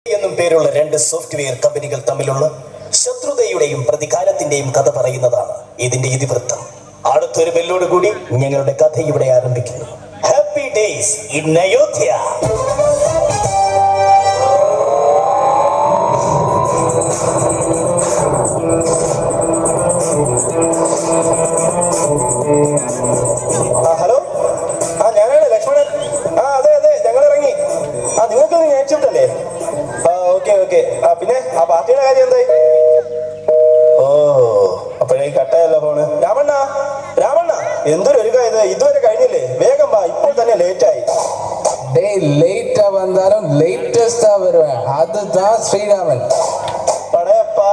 എന്നും പേരുള്ള രണ്ട് സോഫ്റ്റ്വെയർ കമ്പനികൾ തമ്മിലുള്ള ശത്രുതയുടെയും പ്രതികാരത്തിന്റെയും കഥ പറയുന്നതാണ് ഇതിന്റെ ഇതിവൃത്തം. അടുത്തൊരു ബെല്ലോട് കൂടി ഞങ്ങളുടെ കഥ ഇവിടെ ആരംഭിക്കുന്നു. Happy days in Ayodhya. Hello, ഞാനാണ് ലക്ഷ്മണൻ. അതെ ഞങ്ങൾ ഇറങ്ങി. നിങ്ങൾക്ക് നൈറ്റ് ഷിഫ്റ്റ് അല്ലേ? ഓക്കെ. പിന്നെ ആ പാർട്ടിയുടെ കാര്യം എന്തായി? ഓ, അപ്പോഴേക്ക് കട്ടായല്ലോ ഫോണ്. രാമണ്ണ എന്തൊരു ഒരുക്കായത്, ഇതുവരെ കഴിഞ്ഞില്ലേ? വേഗം വാ, ഇപ്പോൾ തന്നെ ലേറ്റായി. லேட்டா வந்தாலும் லேட்டஸ்டா வருவேன். அதுதான் ஸ்ரீராமன். படையப்பா.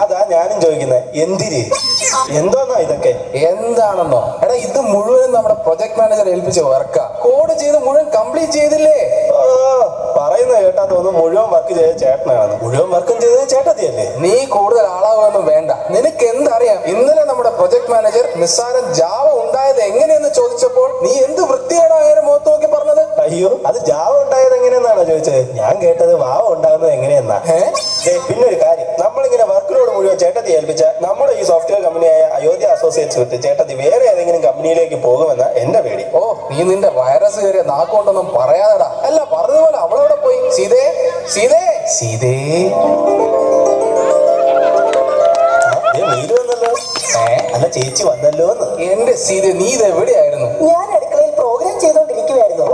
അതാ ഞാനും ചോദിക്കുന്നത്, എന്തിര് എന്തോന്നാ ഇതൊക്കെ? എന്താണെന്നോ? എടാ, ഇത് മുഴുവൻ നമ്മുടെ പ്രൊജക്ട് മാനേജർ ഏൽപ്പിച്ച വർക്കാ. കോഡ് ചെയ്ത് മുഴുവൻ കംപ്ലീറ്റ് ചെയ്തില്ലേ? പറയുന്നത് കേട്ടാ തോന്നുന്നു മുഴുവൻ വർക്ക് ചെയ്ത ചേട്ടനാണ്. മുഴുവൻ വർക്കും ചെയ്തത് ചേട്ടത്തിയല്ലേ? നീ കൂടുതൽ ആളാവുമെന്നും വേണ്ട. നിനക്ക് എന്തറിയാം? ഇന്നലെ നമ്മുടെ പ്രൊജക്ട് മാനേജർ നിസ്സാരം ജാവ ഉണ്ടായത് എങ്ങനെയെന്ന് ചോദിച്ചപ്പോൾ നീ എന്ത് വൃത്തിയാണോ അതിനെ മുഖത്ത് നോക്കി പറഞ്ഞത്? അയ്യോ, അത് ജാവ ഉണ്ടായത് എങ്ങനെയെന്നാണോ ചോദിച്ചത്? ഞാൻ കേട്ടത് വാവ ഉണ്ടാകുന്നത് എങ്ങനെയെന്നാ. പിന്നെ ഒരു കാര്യം, നമ്മളിങ്ങനെ വർക്കിനോട് മുഴുവൻ ചേട്ടത്തി ഏൽപ്പിച്ച നമ്മുടെ ഈ സോഫ്റ്റ്വെയർ കമ്പനിയായ അയോധ്യ അസോസിയേറ്റ്സ് വിട്ട് ചേട്ടത്തി വേറെ ഏതെങ്കിലും കമ്പനിയിലേക്ക് പോകുമെന്ന എന്റെ പേടി. ഓ, നീ നിന്റെ വൈറസ് കയറിയ നാക്കൊണ്ടൊന്നും പറയാതെടാ. അല്ല, പറഞ്ഞതുപോലെ അവളവിടെ പോയി. സീതേ നീര് വന്നല്ലോ. അല്ല, ചേച്ചി വന്നല്ലോ എന്ന്. എന്റെ സീത, നീ ഇത് എവിടെയായിരുന്നു? ഞാൻ അടുക്കളയിൽ പ്രോഗ്രാം ചെയ്തോണ്ടിരിക്കുവായിരുന്നു.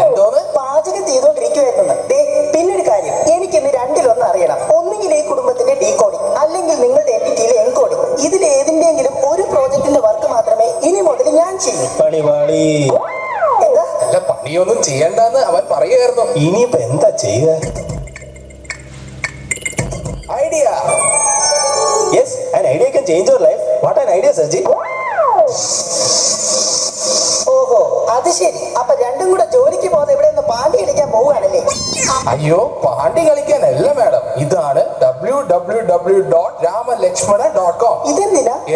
എന്തോന്ന്? പാചകം ചെയ്തോണ്ടിരിക്കുവായിരുന്നു. പിന്നൊരു കാര്യം, എനിക്കിന്ന് രണ്ടിലൊന്ന് അറിയണം. ഒന്നുകിൽ ഈ കുടുംബത്തിന്റെ ഡീകോഡിംഗ്, അല്ലെങ്കിൽ നിങ്ങളുടെ എന്റിറ്റിയിലെ എൻകോഡിംഗ്. ഇതിൽ ഏതിന്റെങ്കിലും ഒരു പ്രോജക്റ്റിന്റെ വർക്ക് മാത്രമേ ഇനി മുതൽ ഞാൻ ചെയ്യൂ. പണിപാളി. അല്ല, പണിയൊന്നും ചെയ്യണ്ടെന്ന് അവൻ പറയുമായിരുന്നു. ഇനിയിപ്പോ എന്താ ചെയ്യുക? Idea. Yes, an idea can change your life. What an idea, Sergi. ഓഹോ, അത് ശരി. അപ്പൊ രണ്ടും കൂടെ ജോലിക്ക് പോകാതെ ഇവിടെ നിന്ന് പാണ്ടി കളിക്കാൻ പോവുകയാണല്ലേ? അയ്യോ, പാണ്ടി കളിക്കാനല്ല മാഡം. ഇതാണ് www.ramalakshmana.com.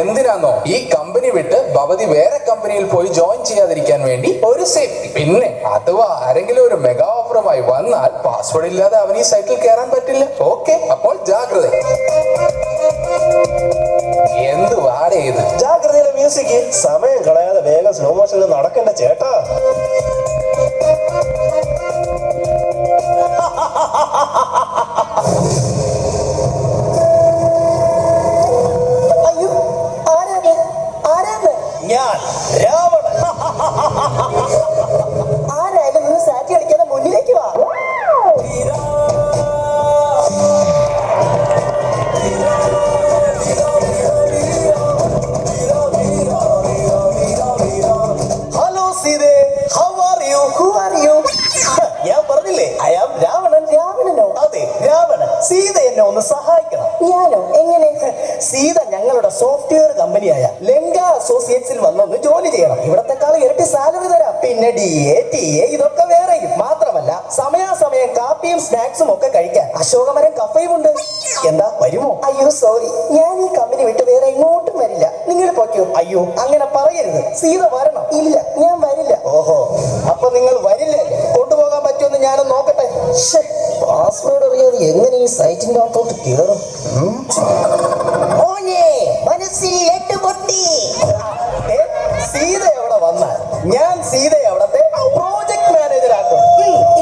എന്തിനാന്നോ? ഈ കമ്പനി വിട്ട് ഭവതി വേറെ കമ്പനിയിൽ പോയി ജോയിൻ ചെയ്യാതിരിക്കാൻ വേണ്ടി ഒരു സേഫ്റ്റി. പിന്നെ അഥവാ ആരെങ്കിലും ഒരു മെഗാ ഓഫറുമായി വന്നാൽ പാസ്വേഡ് ഇല്ലാതെ അവൻ ഈ സൈറ്റിൽ കയറാൻ പറ്റില്ല. ഓക്കെ, അപ്പോൾ ജാഗ്രത. എന്ത് വാടേ ഇത്? ജാഗ്രതയുടെ മ്യൂസിക്. സമയം കളയാതെ വേഗം സ്ലോ മോഷനിൽ നടക്കണ്ട ചേട്ടാ. അയ്യോ, ആരാണ്? ഞാൻ രാവണൻ. ആരായാലും നിന്ന് സാറ്റ് കളിക്കാതെ മുന്നിലേക്ക് വാ. ഹലോ സീതേ, how are you? Who are you? ഞാൻ പറഞ്ഞില്ലേ, ഐ ആം രാവണൻ. രാവണനോ? അതെ, രാവണൻ. സീത എന്നെ ഒന്ന് സഹായിക്കണം. ഞാനോ? എങ്ങനെ? സീത ഞങ്ങളുടെ സോഫ്റ്റ്വെയർ കമ്പനിയായ ലങ്ക അസോസിയേറ്റ്സിൽ വന്നൊന്ന് ജോലി ചെയ്യണം. ഇവിടത്തെക്കാളും ഇരട്ടി സാലറി തരാം. പിന്നെ DA, TA ഇതൊക്കെ വേറെയും. മാത്രമല്ല സമയാസമയം കാപ്പിയും സ്നാക്സും ഒക്കെ കഴിക്കാൻ അശോകമരം കഫയും ഉണ്ട്. എന്താ, വരുമോ? അയ്യോ സോറി, ഞാൻ ഈ കമ്പനി വിട്ട് വേറെ എങ്ങോട്ടും വരില്ല. നിങ്ങൾ പോക്കോ. അയ്യോ, അങ്ങനെ പറയരുത്. സീത വരണം. ഇല്ല, ഞാൻ വരില്ല. ഓഹോ, അപ്പൊ നിങ്ങൾ വരില്ലേ? കൊണ്ടുപോകാൻ പറ്റുമെന്ന് ഞാനൊന്ന് നോക്കട്ടെ. പാസ്വേഡ് അറിയാതെ എങ്ങനെ ഈ സൈറ്റിന്റെ അകത്തോട്ട് കയറും? മനസ്സിൽ പൊട്ടി. സീത എവിടെ വന്നാൽ ഞാൻ സീതയെ അവിടത്തെ പ്രോജക്ട് മാനേജർ ആക്കും.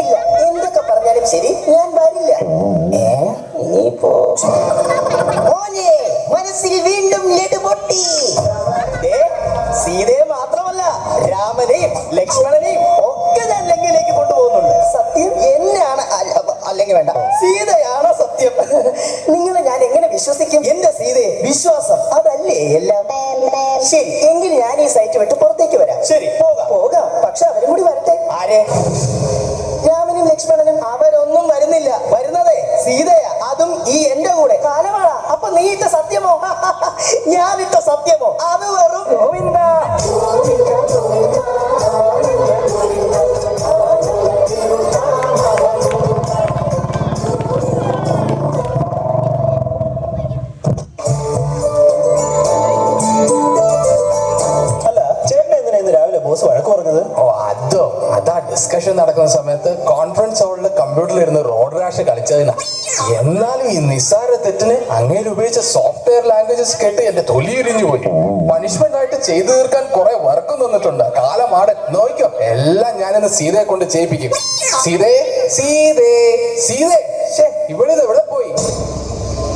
ഇല്ല, എന്തൊക്കെ പറഞ്ഞാലും ശരി, ഞാൻ വരില്ല. ഇനിയിപ്പോ മനസ്സിൽ വീണ്ടും ലഡു പൊട്ടി. സീതയെ മാത്രമല്ല, രാമനെയും ലക്ഷ്മണനെയും ഒക്കെ ഞാൻ ലങ്കയിലേക്ക് കൊണ്ടുപോകുന്നുണ്ട്. സത്യം എന്നെയാണ്, അല്ലെങ്കിൽ വേണ്ട, സീതയാണ് സത്യം. നിങ്ങളെ ഞാൻ എങ്ങനെ വിശ്വസിക്കും? എന്റെ സീതയെ വിശ്വാസം അതല്ലേ എല്ലാം. ശരി, എങ്കിൽ ഞാൻ ഈ സൈറ്റ് വിട്ട് പുറത്തേക്ക് വരാം. ശരി, പോകാം. പക്ഷെ അവരും കൂടി വരട്ടെ. ആരെ? രാമനും ലക്ഷ്മണനും. അവരൊന്നും വരുന്നില്ല. വരുന്നതേ സീതയാ, അതും ഈ എന്റെ കൂടെ. കാലമാണ. അപ്പൊ നീ ഇട്ട സത്യമോ? ഞാനിട്ട സത്യമോ? അത് വെറും ഗോവിന്ദ. നടക്കുന്ന സമയത്ത് കോൺഫറൻസ് ഹാളിൽ കമ്പ്യൂട്ടറിൽ ഇരുന്ന് റോഡ് റാഷ് കളിച്ചതിനാ. എന്നാലും ഈ നിസ്സാര തെറ്റിന് അങ്ങേര് ഉപയോഗിച്ച സോഫ്റ്റ്വെയർ ലാംഗ്വേജസ് കേട്ട് എന്റെ തൊലി ഉരിഞ്ഞു പോയി. പണിഷ്മെന്റ് ആയിട്ട് ചെയ്തു തീർക്കാൻ കുറെ വർക്ക് തന്നിട്ടുണ്ട്. കാലമാടൻ നോക്കിക്കോ, എല്ലാം ഞാനിന്ന് സീതയെ കൊണ്ട് ചെയ്യിപ്പിക്കും. സീതേ സീതേ സീതേ, ഇവളിത് എവിടെ പോയി?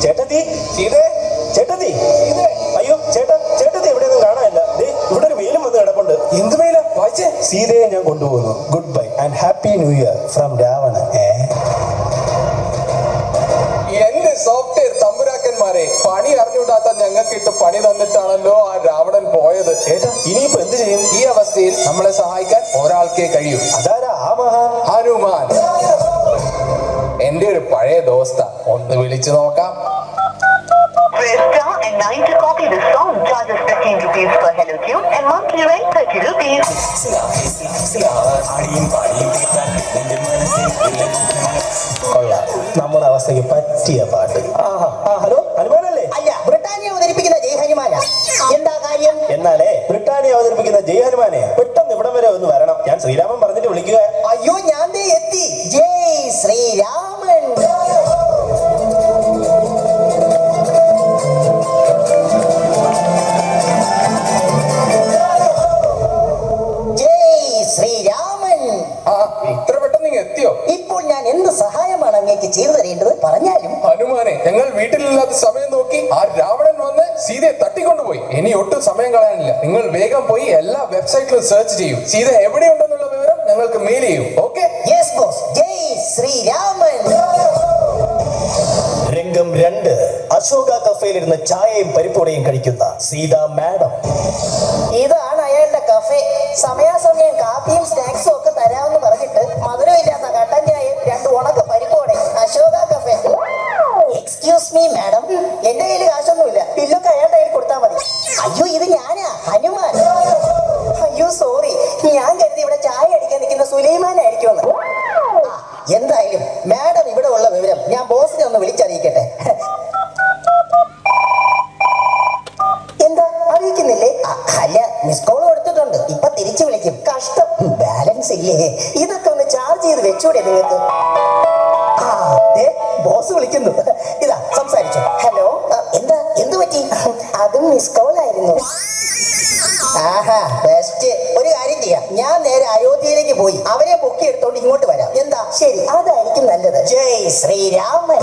ചേട്ടത്തി, സീതേ ചേട്ടത്തി, അയ്യോ ചേട്ടാ, ചേട്ടത്തി എവിടെയൊന്നും കാണാനില്ല. ഇവിടെ ഒരു മെയിലും വന്ന് കിടപ്പുണ്ട്. എന്ത് മെയില വായിച്ചേ? സീതയെ ഞാൻ കൊണ്ടുപോകുന്നു. Good bye and happy new year from Ravana. എന്റെ സോഫ്റ്റ്വെയർ തമ്പുരാക്കന്മാരെ, പണി അറിഞ്ഞുകൂടാത്ത ഞങ്ങൾക്ക് ഇട്ട് പണി തന്നിട്ടാണല്ലോ ആ രാവണൻ പോയത്. ചേട്ടാ ഇനിയിപ്പോ എന്ത് ചെയ്യും? ഈ അവസ്ഥയിൽ നമ്മളെ സഹായിക്കാൻ ഒരാൾക്കേ കഴിയൂ. അതാരാ ആ മഹാൻ? ഹനുമാൻ, എന്റെ ഒരു പഴയ ദോസ്ത. ഒന്ന് വിളിച്ചു നോക്കാം. Press star and 9 to copy the song. Charges 15 rupees per hello tune and monthly rent 30 rupees. കൊള്ളാം, നമ്മുടെ അവസ്ഥയ്ക്ക് പറ്റിയ പാട്ട്. ഹലോ, ഹനുമാനല്ലേ? അല്ല, ബ്രിട്ടാനിയ അവതരിപ്പിക്കുന്ന ജയ് ഹനുമാന. എന്താ കാര്യം? എന്നാലേ ബ്രിട്ടാനിയ അവതരിപ്പിക്കുന്ന ജയ് ഹനുമാനെ പെട്ടെന്ന് ഇവിടം വരെ ഒന്ന് വരണം. ഞാൻ ശ്രീരാമൻ പറഞ്ഞിട്ട് വിളിക്കുക. അയ്യോ, ഞാൻ ദേ എത്തി. ജയ് ശ്രീരാമൻ. ജയ് ശ്രീരാമൻ. ആ, ഇത്ര പെട്ടെന്ന് നിങ്ങൾ എത്തിയോ? ഇപ്പോൾ ഞാൻ എന്ത് സഹായമാണ് അങ്ങേക്ക് ചെയ്തു തരേണ്ടത്? പറഞ്ഞാലും. ഹനുമാനെ, ഞങ്ങൾ വീട്ടിലില്ലാത്ത സമയം നോക്കി ആ രാവണൻ വന്ന് സീതയെ തട്ടിക്കൊണ്ടുപോയി. ഇനി ഒട്ടും സമയം കളയാനില്ല. നിങ്ങൾ വേഗം പോയി എല്ലാ വെബ്സൈറ്റിലും സെർച്ച് ചെയ്യൂ. സീത എവിടെയുണ്ടെന്നുള്ള വിവരം ഞങ്ങൾക്ക് മെയിൽ ചെയ്യൂ. ഓക്കെ? Yes boss. ജയ് ശ്രീരാമൻ. രംഗം 2. അശോക കഫേയിലിരുന്ന് ചായയും പരിപ്പോടയും കഴിക്കുന്ന സീത മാഡം. ഇതാണ് അയാളുടെ കഫേ. സമയാസമയം കാപ്പിയും സ്നാക്സും ഒക്കെ തരാമെന്ന് പറഞ്ഞിട്ട് മധുരമില്ലാത്ത കട്ടൻ ചായയും 2 ഉണക്ക പരിപ്പോടെ. Ashoka cafe. Excuse me madam, എന്റെ കയ്യിൽ കാശൊന്നുമില്ല. ബില്ലൊക്കെ അയാളുടെ കയ്യിൽ കൊടുത്താൽ മതി. അയ്യോ, ഇത് ഞാനാ, ഹനുമാൻ. അയ്യോ സോറി, ഞാൻ കരുതി ഇവിടെ ചായ അടിക്കാൻ നിൽക്കുന്ന സുലൈമാനായിരിക്കുമെന്ന്. എന്തായാലും മാഡം ഇവിടെ ഉള്ള വിവരം ഞാൻ ബോസിനെ ഒന്ന് വിളിച്ചറിയിക്കട്ടെ. എന്താ അറിയിക്കുന്നില്ലേ? അല്ല, മിസ് കോൾ കൊടുത്തിട്ടുണ്ട്. ഇപ്പൊ തിരിച്ചു വിളിക്കും. കഷ്ടം, ബാലൻസ് ഇല്ലേ? ഇതൊക്കെ ഒന്ന് ചാർജ് ചെയ്ത് വെച്ചൂടെ നിങ്ങൾക്ക്? ബോസ് വിളിക്കുന്നു. ഇതാ സംസാരിച്ചു. ഹലോ, എന്താ, എന്തു പറ്റി? അതും മിസ് കോൾ ആയിരുന്നു. ആഹാ, ബെസ്റ്റ്. ഒരു കാര്യം ചെയ്യാം, ഞാൻ നേരെ അയോധ്യയിലേക്ക് പോയി അവരെ പൊക്കി എടുത്തോണ്ട് ഇങ്ങോട്ട് വരാം. എന്താ? ശരി, അതായിരിക്കും നല്ലത്. ജയ് ശ്രീരാമൻ.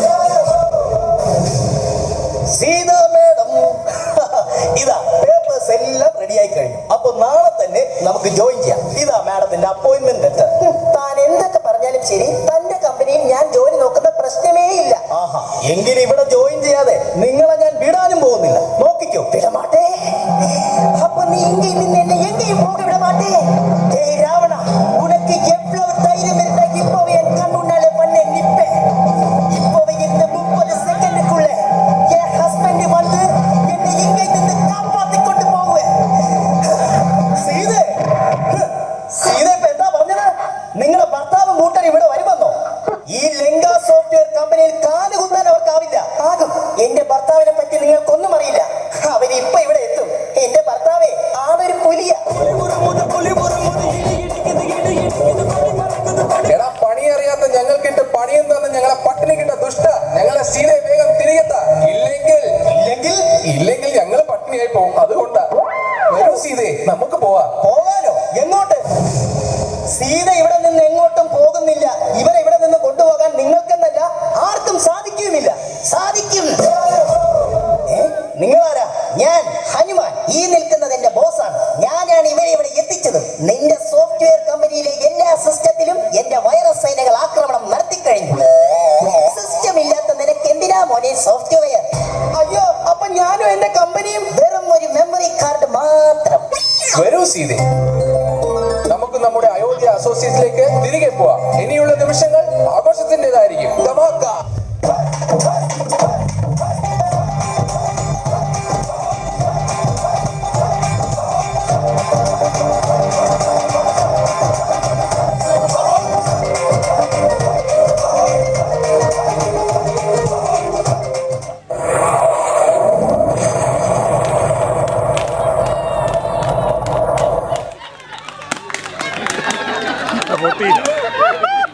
സീത മാഡം, ഇതാ പേപ്പേഴ്സ് എല്ലാം റെഡിയായി കഴിഞ്ഞു. അപ്പൊ നാളെ തന്നെ നമുക്ക് ജോയിൻ ചെയ്യാം. ഇതാ മാഡത്തിന്റെ അപ്പോയിന്റ്മെന്റ് ലെറ്റർ. താൻ എന്തൊക്കെ പറഞ്ഞാലും ശരി, തന്റെ കമ്പനിയിൽ ഞാൻ ജോലി നോക്കുന്ന പ്രശ്നമേ ഇല്ല. ആഹാ, എങ്കിലും ഇവിടെ ജോയിൻ ചെയ്യാതെ നിങ്ങളെ ഞാൻ വിടാനും പോകുന്നില്ല. നോക്കിക്കോ. വിടമാട്ടേ. അപ്പൊ നീ എങ്കയിൽ നിന്ന് എന്നെ എങ്കയും പോക വിടമാട്ടേ. ജയ് രാവണ, ഉനക്ക് എவ்வளவு தைரியம் இருந்தா இப்போவே என் கண்ணுன்னாலே பண்ண நிப்பே. இப்போவே இந்த 30 செகண்டுக்குள்ள என் ஹஸ்பண்ட் வந்து என்னை இங்கே നിന്ന് காப்பாத்தி கொண்டு போவேன். സീതേ, സീത ഇപ്പൊ എന്താ പറഞ്ഞത്? നിങ്ങളുടെ ഭർത്താവ് മൂട്ടൻ ഇവിടെ വരുമെന്നോ? ഈ ലങ്ക സോഫ്റ്റ്വെയർ കമ്പനിയിൽ കാലുകുത്താൻ അവർക്കാവില്ല. ആകും. എന്റെ ഭർത്താവിനെ പറ്റി നിങ്ങൾക്കൊന്നും അറിയില്ല. അവര് ഇപ്പൊ ഇവിടെ എത്തും. എന്റെ ഭർത്താവേ ആളൊരു പുലിയ. എടാ, പണി അറിയാത്ത ഞങ്ങൾക്കിട്ട് പണിയും തന്നെ ഞങ്ങളെ പട്ടിണി കിട്ട ദുഷ്ട. ഞങ്ങളെ സീതയെ വേഗം തിരികെത്ത. ഇല്ലെങ്കിൽ ഞങ്ങൾ പട്ടിണിയായി പോകും. അതുകൊണ്ടാ. വരൂ സീതേ, നമുക്ക് പോവാം. പോകാനോ? എങ്ങോട്ട്? സീത ഇവിടെ നിന്ന് എങ്ങോട്ടും പോകുന്നില്ല. ഇവരെ ഇവിടെ നിന്ന് കൊണ്ടുപോകാൻ നിങ്ങൾക്കെന്നല്ല ആർക്കും സാധിക്കുമില്ല. സാധിക്കും. നിങ്ങളാരാ? ഞാൻ ഹനുമാൻ. ഈ നിൽക്കുന്നത് എന്റെ ബോസാണ്. ഞാനാണ് ഇവരെ ഇവിടെ എത്തിച്ചത്. നിന്റെ സോഫ്റ്റ്വെയർ കമ്പനിയിലെ എല്ലാ സിസ്റ്റത്തിലും എന്റെ വൈറസ് സൈനുകൾ ആക്രമണം നടത്തിക്കഴിഞ്ഞു. സിസ്റ്റം ഇല്ലാത്ത നിനക്ക് എന്തിനാ മോനെ സോഫ്റ്റ്വെയർ? അയ്യോ, അപ്പൊ ഞാനും എന്റെ കമ്പനിയും വെറും ഒരു മെമ്മറി കാർഡ് മാത്രം. വരൂ സീതേ, നമുക്ക് നമ്മുടെ അയോധ്യ അസോസിയേറ്റ്സിലേക്ക് തിരികെ പോവാം. ഇനിയുള്ള നിമിഷങ്ങൾ ആഘോഷത്തിൻ്റെതായിരിക്കും. ധമാക്ക. പൊട്ടിയില്ല. Ha ha ha!